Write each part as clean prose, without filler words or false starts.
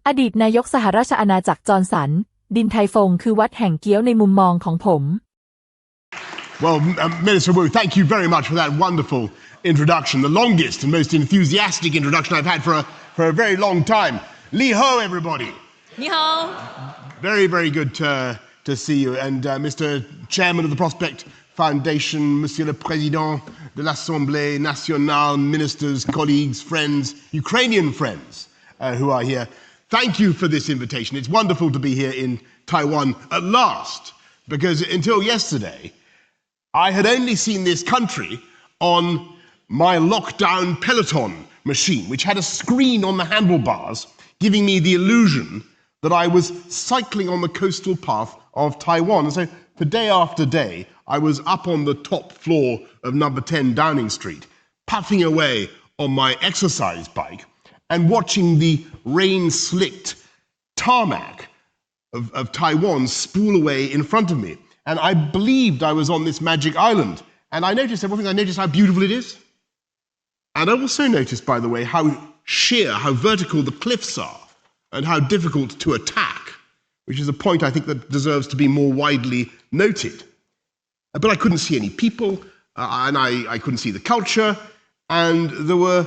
อดีตนายกสหราชอาณาจักรจอห์นสันดินไทฟงคือวัดแห่งเกี๊ยวในมุมมองของผม Well, Minister Wu, thank you very much for that wonderful introduction, the longest and most enthusiastic introduction I've had for a very long time. Li ho, everybody. 你好 Very, very good to see you. And Mr. Chairman of the Prospect Foundation, Monsieur le Président de l'Assemblée nationale, ministers, colleagues, friends, Ukrainian friends who are here. Thank you for this invitation. It's wonderful to be here in Taiwan at last, because until yesterday, I had only seen this country on my lockdown Peloton machine, which had a screen on the handlebars, giving me the illusion that I was cycling on the coastal path of Taiwan. And so for day after day, I was up on the top floor of number 10 Downing Street, puffing away on my exercise bike and watching the rain-slicked tarmac of Taiwan spool away in front of me. And I believed I was on this magic island. And I noticed how beautiful it is. And I also noticed, by the way, how sheer, how vertical the cliffs are and how difficult to attack, which is a point I think that deserves to be more widely noted. But I couldn't see any people, and I couldn't see the culture, and there were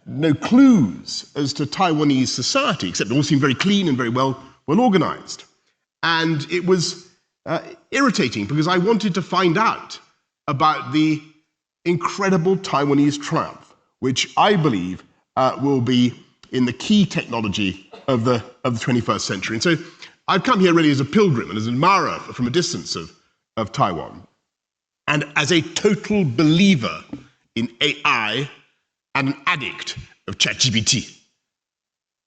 no clues as to Taiwanese society, except it all seemed very clean and very well organized. And it was irritating because I wanted to find out about the incredible Taiwanese triumph, which I believe will be in the key technology of the 21st century. And so I've come here really as a pilgrim and as an admirer from a distance of Taiwan, and as a total believer in AI and an addict of ChatGPT.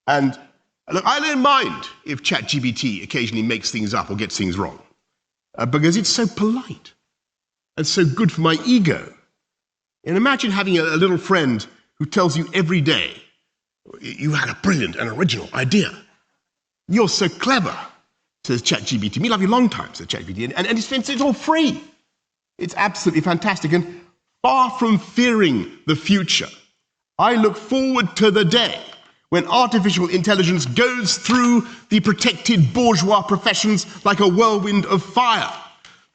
And look, I don't mind if ChatGPT occasionally makes things up or gets things wrong, because it's so polite and so good for my ego. And imagine having a little friend who tells you every day, you had a brilliant and original idea. You're so clever, says ChatGPT. Me love you long time, says ChatGPT. And it's all free. It's absolutely fantastic. And far from fearing the future, I look forward to the day when artificial intelligence goes through the protected bourgeois professions like a whirlwind of fire,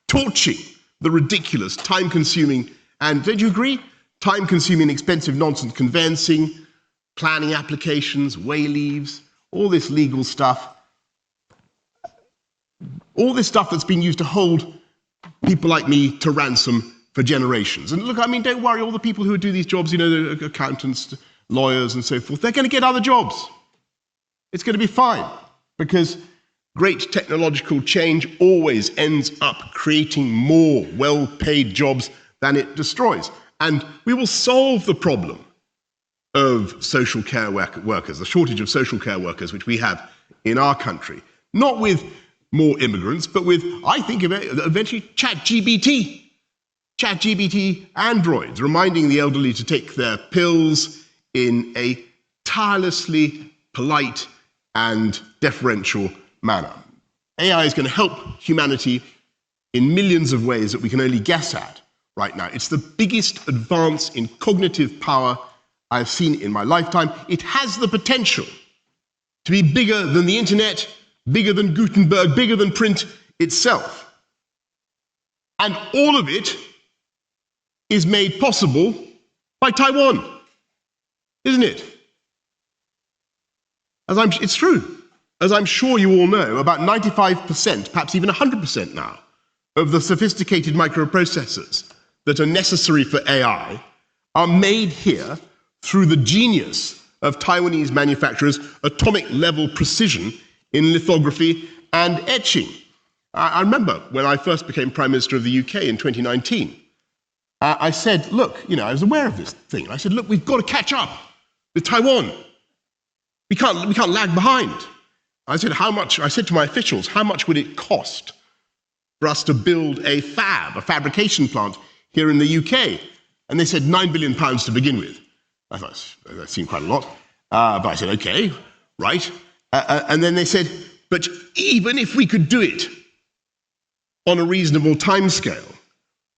torching the ridiculous, time-consuming, and don't you agree? Time-consuming, expensive nonsense conveyancing, planning applications, way leaves, all this legal stuff. All this stuff that's been used to hold people like me to ransom for generations. And look, I mean, don't worry, all the people who do these jobs, you know, the accountants, lawyers and so forth, they're going to get other jobs. It's going to be fine, because great technological change always ends up creating more well-paid jobs than it destroys. And we will solve the problem of social care workers, the shortage of social care workers which we have in our country, not with more immigrants, but with, I think, eventually ChatGPT androids, reminding the elderly to take their pills in a tirelessly polite and deferential manner. AI is going to help humanity in millions of ways that we can only guess at right now. It's the biggest advance in cognitive power I've seen in my lifetime. It has the potential to be bigger than the internet, bigger than Gutenberg, bigger than print itself. And all of it is made possible by Taiwan, isn't it? It's true. As I'm sure you all know, about 95%, perhaps even 100% now, of the sophisticated microprocessors that are necessary for AI are made here through the genius of Taiwanese manufacturers' atomic-level precision in lithography and etching. I remember when I first became Prime Minister of the UK in 2019, I said, look, you know, I was aware of this thing. I said, look, we've got to catch up with Taiwan. We can't lag behind. I said to my officials, how much would it cost for us to build a fabrication plant here in the UK? And they said £9 billion to begin with. I thought that seemed quite a lot. But I said, okay, right. And then they said, but even if we could do it on a reasonable timescale,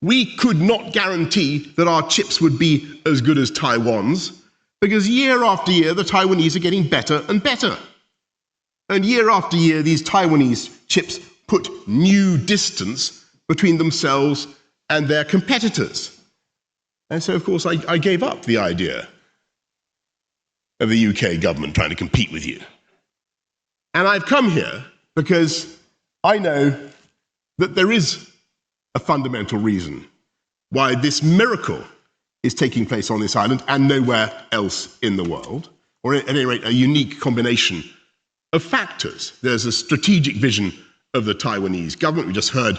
we could not guarantee that our chips would be as good as Taiwan's, because year after year, the Taiwanese are getting better and better. And year after year, these Taiwanese chips put new distance between themselves and their competitors. And so, of course, I gave up the idea of the UK government trying to compete with you. And I've come here because I know that there is a fundamental reason why this miracle is taking place on this island and nowhere else in the world, or at any rate, a unique combination of factors. There's a strategic vision of the Taiwanese government. We just heard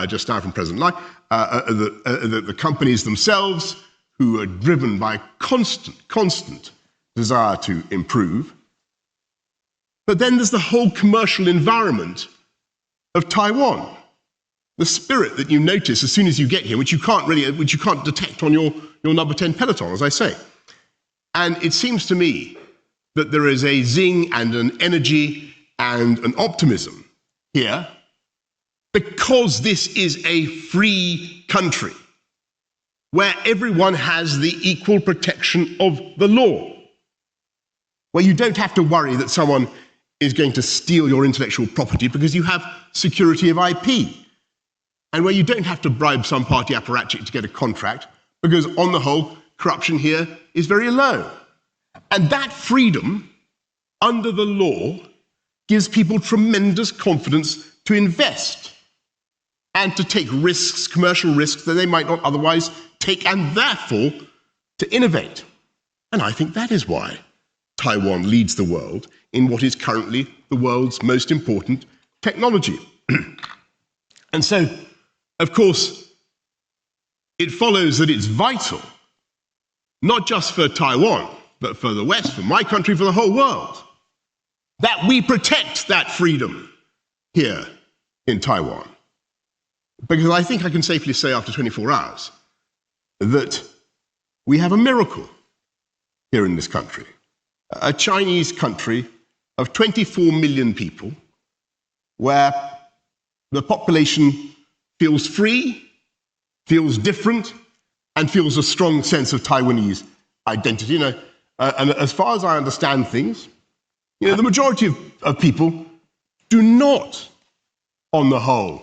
just now from President Lai, the companies themselves who are driven by constant desire to improve. But then there's the whole commercial environment of Taiwan, the spirit that you notice as soon as you get here, which you can't detect on your number 10 peloton, as I say. And it seems to me that there is a zing and an energy and an optimism here because this is a free country where everyone has the equal protection of the law, where you don't have to worry that someone is going to steal your intellectual property because you have security of IP, and where you don't have to bribe some party apparatchik to get a contract because, on the whole, corruption here is very low. And that freedom, under the law, gives people tremendous confidence to invest and to take risks, commercial risks, that they might not otherwise take, and therefore to innovate. And I think that is why Taiwan leads the world in what is currently the world's most important technology. And so, of course, it follows that it's vital, not just for Taiwan, but for the West, for my country, for the whole world, that we protect that freedom here in Taiwan. Because I think I can safely say after 24 hours that we have a miracle here in this country. A Chinese country of 24 million people where the population feels free, feels different, and feels a strong sense of Taiwanese identity. And as far as I understand things, the majority of people do not, on the whole,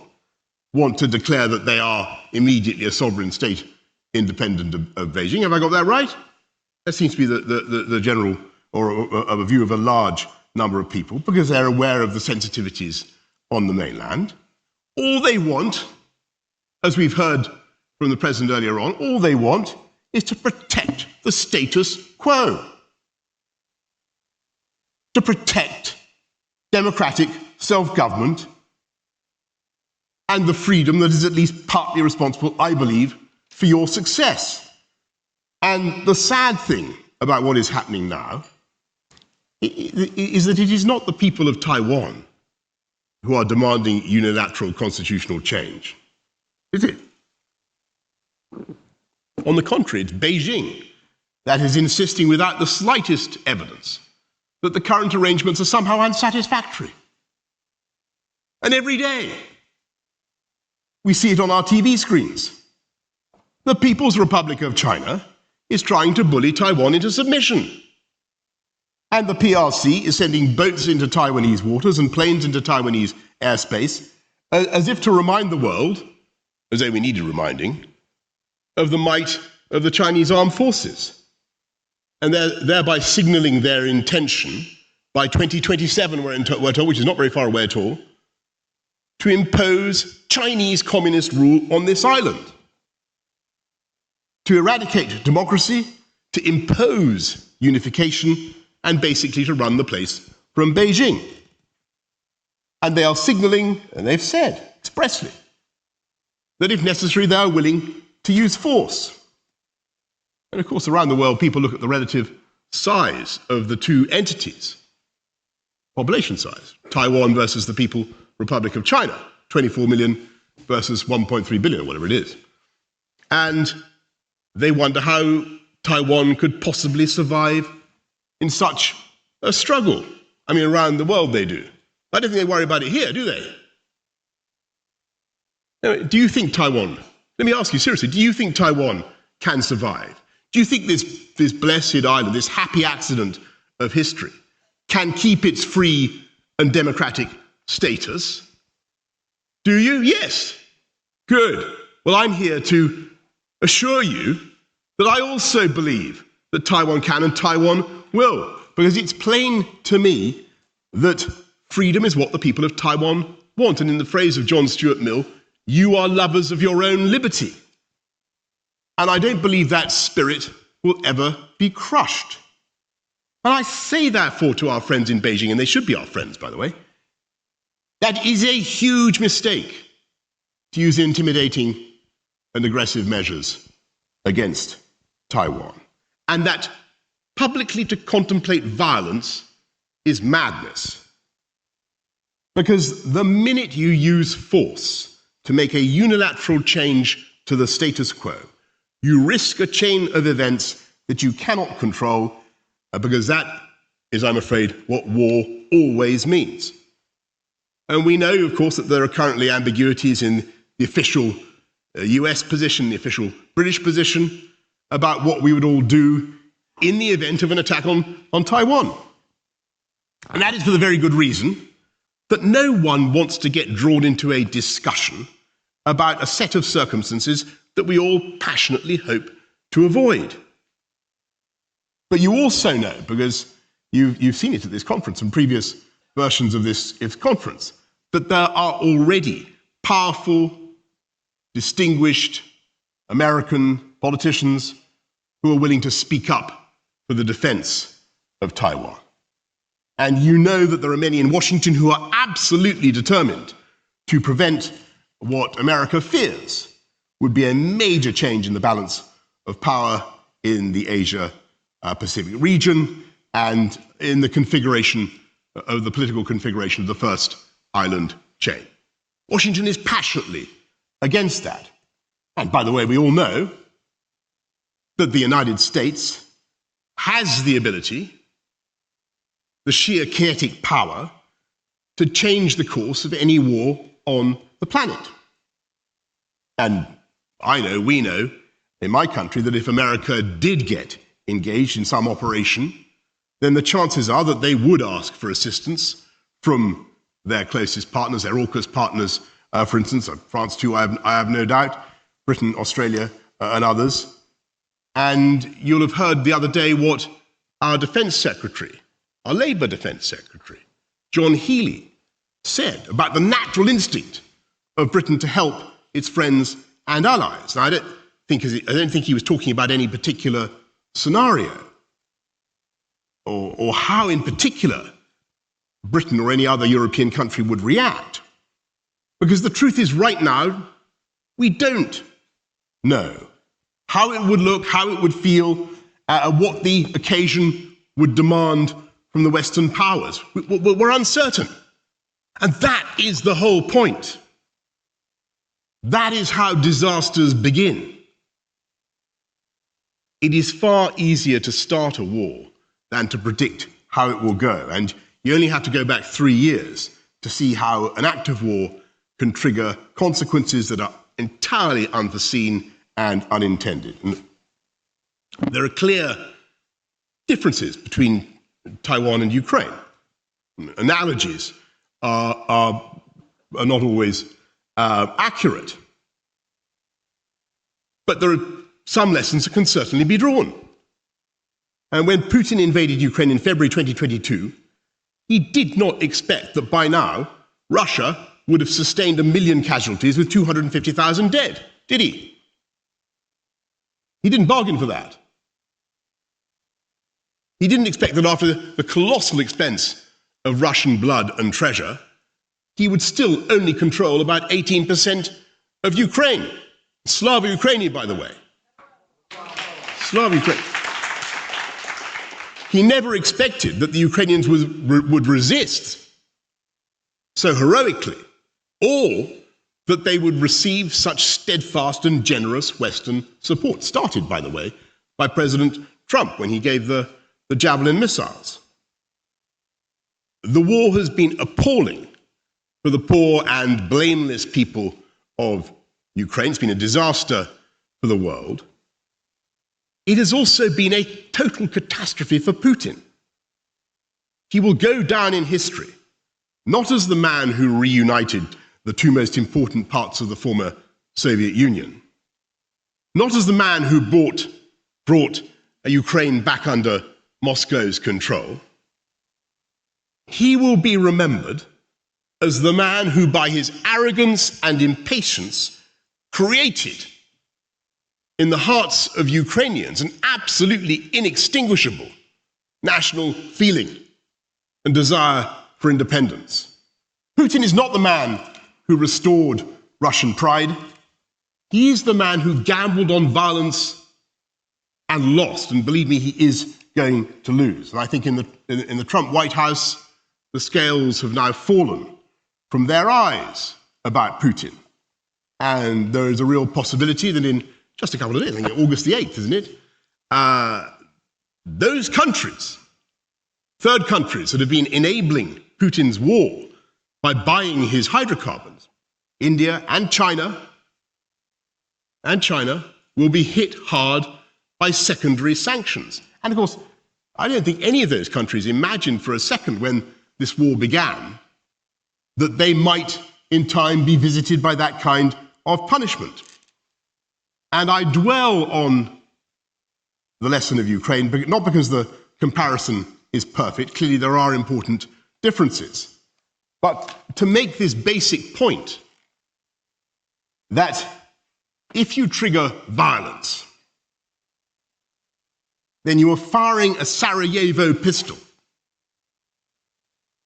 want to declare that they are immediately a sovereign state independent of Beijing. Have I got that right? That seems to be the general, or a view of a large number of people, because they're aware of the sensitivities on the mainland. All they want, as we've heard from the President earlier on, all they want is to protect the status quo, to protect democratic self-government and the freedom that is at least partly responsible, I believe, for your success. And the sad thing about what is happening now is that it is not the people of Taiwan who are demanding unilateral constitutional change, is it? On the contrary, it's Beijing that is insisting without the slightest evidence that the current arrangements are somehow unsatisfactory. And every day, we see it on our TV screens. The People's Republic of China is trying to bully Taiwan into submission. And the PRC is sending boats into Taiwanese waters and planes into Taiwanese airspace as if to remind the world, as though we needed reminding, of the might of the Chinese armed forces, and thereby signaling their intention by 2027, we're told, which is not very far away at all, to impose Chinese communist rule on this island, to eradicate democracy, to impose unification, and basically to run the place from Beijing. And they are signaling, and they've said expressly, that if necessary, they are willing to use force. And of course, around the world, people look at the relative size of the two entities, population size, Taiwan versus the People's Republic of China, 24 million versus 1.3 billion, or whatever it is. And they wonder how Taiwan could possibly survive in such a struggle. I mean, around the world they do. I don't think they worry about it here, do they? Now, do you think Taiwan, let me ask you seriously, do you think Taiwan can survive? Do you think this blessed island, this happy accident of history, can keep its free and democratic status. Do you? Yes. Good. Well, I'm here to assure you that I also believe that Taiwan can and Taiwan will, because it's plain to me that freedom is what the people of Taiwan want. And in the phrase of John Stuart Mill, you are lovers of your own liberty. And I don't believe that spirit will ever be crushed. And I say therefore to our friends in Beijing, and they should be our friends, by the way, that is a huge mistake to use intimidating and aggressive measures against Taiwan. And that publicly to contemplate violence is madness. Because the minute you use force to make a unilateral change to the status quo, you risk a chain of events that you cannot control, because that is, I'm afraid, what war always means. And we know, of course, that there are currently ambiguities in the official US position, the official British position, about what we would all do in the event of an attack on Taiwan. And that is for the very good reason that no one wants to get drawn into a discussion about a set of circumstances that we all passionately hope to avoid. But you also know, because you've seen it at this conference and previous versions of this conference, that there are already powerful, distinguished American politicians who are willing to speak up for the defense of Taiwan. And you know that there are many in Washington who are absolutely determined to prevent what America fears would be a major change in the balance of power in the Asia-Pacific region and in the configuration of the political configuration of the first island chain. Washington is passionately against that. And by the way, we all know that the United States has the ability, the sheer kinetic power, to change the course of any war on the planet. And I know, we know, in my country, that if America did get engaged in some operation, then the chances are that they would ask for assistance from their closest partners, their AUKUS partners, for instance, France too, I have no doubt, Britain, Australia, and others. And you'll have heard the other day what our Defence Secretary, our Labour Defence Secretary, John Healey, said about the natural instinct of Britain to help its friends and allies. Now, I don't think he was talking about any particular scenario or how in particular Britain or any other European country would react. Because the truth is, right now, we don't know how it would look, how it would feel, what the occasion would demand from the Western powers. We're uncertain. And that is the whole point. That is how disasters begin. It is far easier to start a war than to predict how it will go. And you only have to go back 3 years to see how an act of war can trigger consequences that are entirely unforeseen and unintended. And there are clear differences between Taiwan and Ukraine. Analogies are not always accurate. But there are some lessons that can certainly be drawn. And when Putin invaded Ukraine in February 2022, he did not expect that by now Russia would have sustained 1 million casualties with 250,000 dead, did he? He didn't bargain for that. He didn't expect that after the colossal expense of Russian blood and treasure, he would still only control about 18% of Ukraine. Slava Ukraini, by the way. Slava Ukraine. He never expected that the Ukrainians would resist so heroically, or that they would receive such steadfast and generous Western support, started, by the way, by President Trump when he gave the Javelin missiles. The war has been appalling for the poor and blameless people of Ukraine. It's been a disaster for the world. It has also been a total catastrophe for Putin. He will go down in history not as the man who reunited the two most important parts of the former Soviet Union, not as the man who brought Ukraine back under Moscow's control. He will be remembered as the man who, by his arrogance and impatience, created in the hearts of Ukrainians an absolutely inextinguishable national feeling and desire for independence. Putin is not the man who restored Russian pride. He is the man who gambled on violence and lost, and believe me, he is going to lose. And I think in the Trump White House, the scales have now fallen from their eyes about Putin. And there is a real possibility that in just a couple of days, I think August the 8th, isn't it? Those countries, third countries that have been enabling Putin's war by buying his hydrocarbons, India and China, will be hit hard by secondary sanctions. And of course, I don't think any of those countries imagined for a second when this war began that they might in time be visited by that kind of punishment. And I dwell on the lesson of Ukraine, but not because the comparison is perfect. Clearly there are important differences. But to make this basic point that if you trigger violence, then you are firing a Sarajevo pistol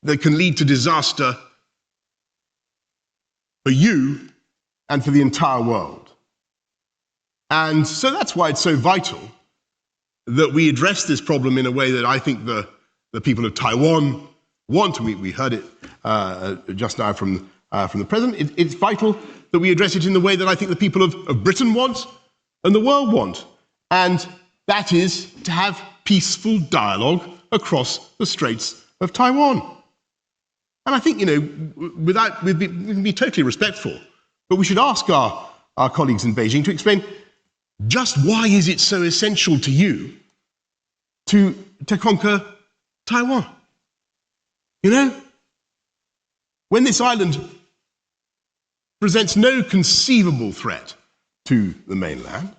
that can lead to disaster for you and for the entire world. And so that's why it's so vital that we address this problem in a way that I think the people of Taiwan want. We heard it just now from the President. It's vital that we address it in the way that I think the people of Britain want and the world want. And that is to have peaceful dialogue across the Straits of Taiwan. And I think, we can be totally respectful, but we should ask our colleagues in Beijing to explain just why is it so essential to you to conquer Taiwan? When this island presents no conceivable threat to the mainland,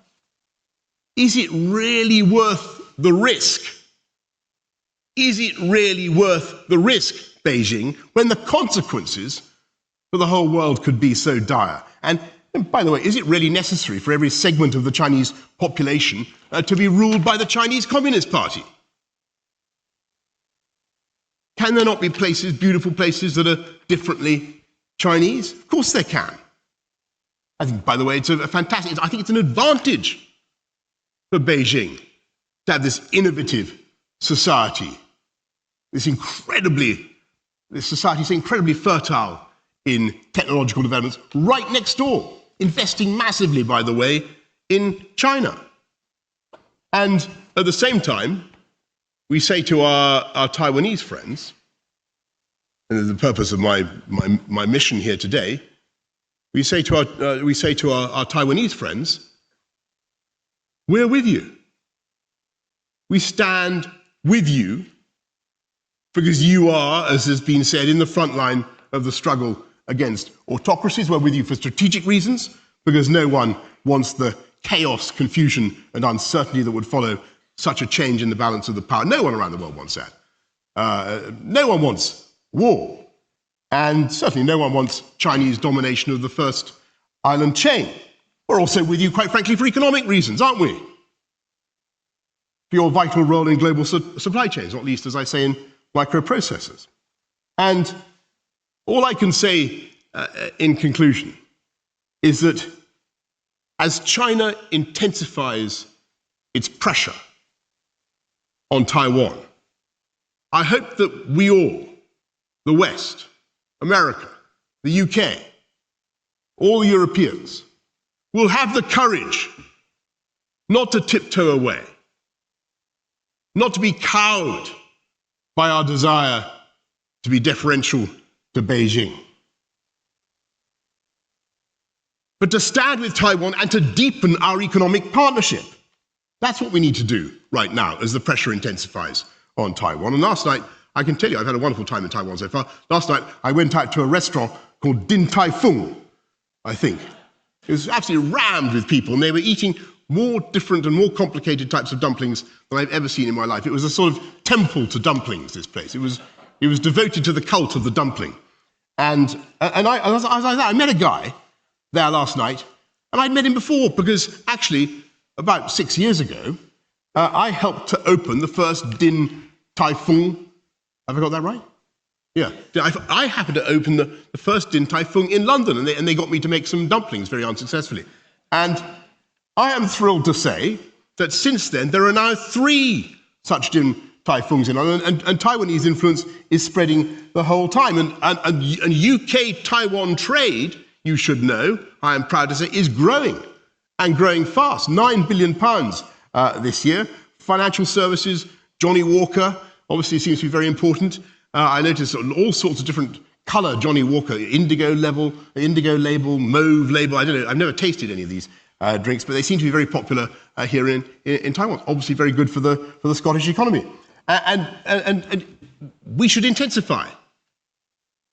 is it really worth the risk? Is it really worth the risk, Beijing, when the consequences for the whole world could be so dire? And by the way, is it really necessary for every segment of the Chinese population to be ruled by the Chinese Communist Party? Can there not be places, beautiful places, that are differently Chinese? Of course there can. I think, by the way, it's I think it's an advantage for Beijing to have this innovative society, this society is incredibly fertile in technological developments right next door, investing massively, by the way, in China. And at the same time, we say to our Taiwanese friends, and the purpose of my mission here today, we say to our Taiwanese friends, we're with you. We stand with you because you are, as has been said, in the front line of the struggle against autocracies. We're with you for strategic reasons, because no one wants the chaos, confusion, and uncertainty that would follow such a change in the balance of the power. No one around the world wants that. No one wants war. And certainly no one wants Chinese domination of the first island chain. We're also with you, quite frankly, for economic reasons, aren't we? For your vital role in global supply chains, not least, as I say, in microprocessors. And all I can say in conclusion is that as China intensifies its pressure on Taiwan, I hope that we all, the West, America, the UK, all the Europeans, will have the courage not to tiptoe away, not to be cowed by our desire to be deferential to Beijing, but to stand with Taiwan and to deepen our economic partnership. That's what we need to do right now as the pressure intensifies on Taiwan. And last night, I can tell you I've had a wonderful time in Taiwan so far. Last night I went out to a restaurant called Din Tai Fung, I think. It was absolutely rammed with people, and they were eating more different and more complicated types of dumplings than I've ever seen in my life. It was a sort of temple to dumplings, this place. It was devoted to the cult of the dumpling. And I met a guy there last night, and I'd met him before because actually about 6 years ago, I helped to open the first Din Tai Fung. Have I got that right? Yeah. I happened to open the first Din Tai Fung in London, and they got me to make some dumplings very unsuccessfully. And I am thrilled to say that since then there are now 3 such Din Tai Fungs in London, and Taiwanese influence is spreading the whole time. And UK-Taiwan trade, you should know, I am proud to say, is growing, and growing fast. £9 billion this year. Financial services, Johnny Walker, obviously seems to be very important. I noticed all sorts of different colour Johnny Walker, indigo label, mauve label. I don't know, I've never tasted any of these drinks, but they seem to be very popular here in Taiwan. Obviously very good for the Scottish economy. And we should intensify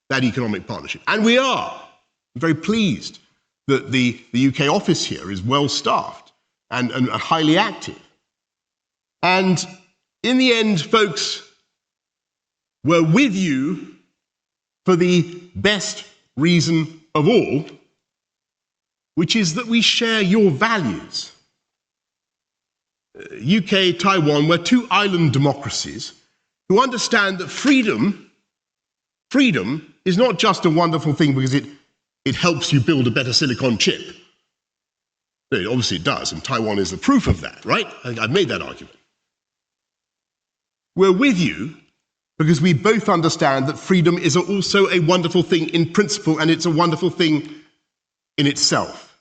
that economic partnership. And we are. I'm very pleased that the UK office here is well staffed and highly active. And in the end, folks, we're with you for the best reason of all, which is that we share your values. UK, Taiwan, we're 2 island democracies who understand that freedom is not just a wonderful thing because it helps you build a better silicon chip. Obviously it does, and Taiwan is the proof of that, right? I've made that argument. We're with you because we both understand that freedom is also a wonderful thing in principle, and it's a wonderful thing in itself.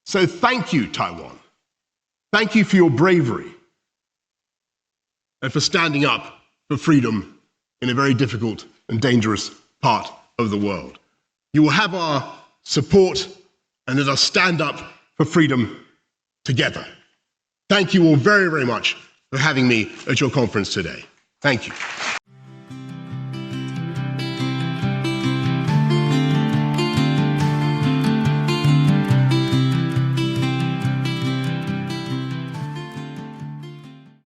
So thank you, Taiwan. Thank you for your bravery and for standing up for freedom in a very difficult and dangerous part of the world. You will have our support, and let us stand up for freedom together. Thank you all very, very much for having me at your conference today. Thank you.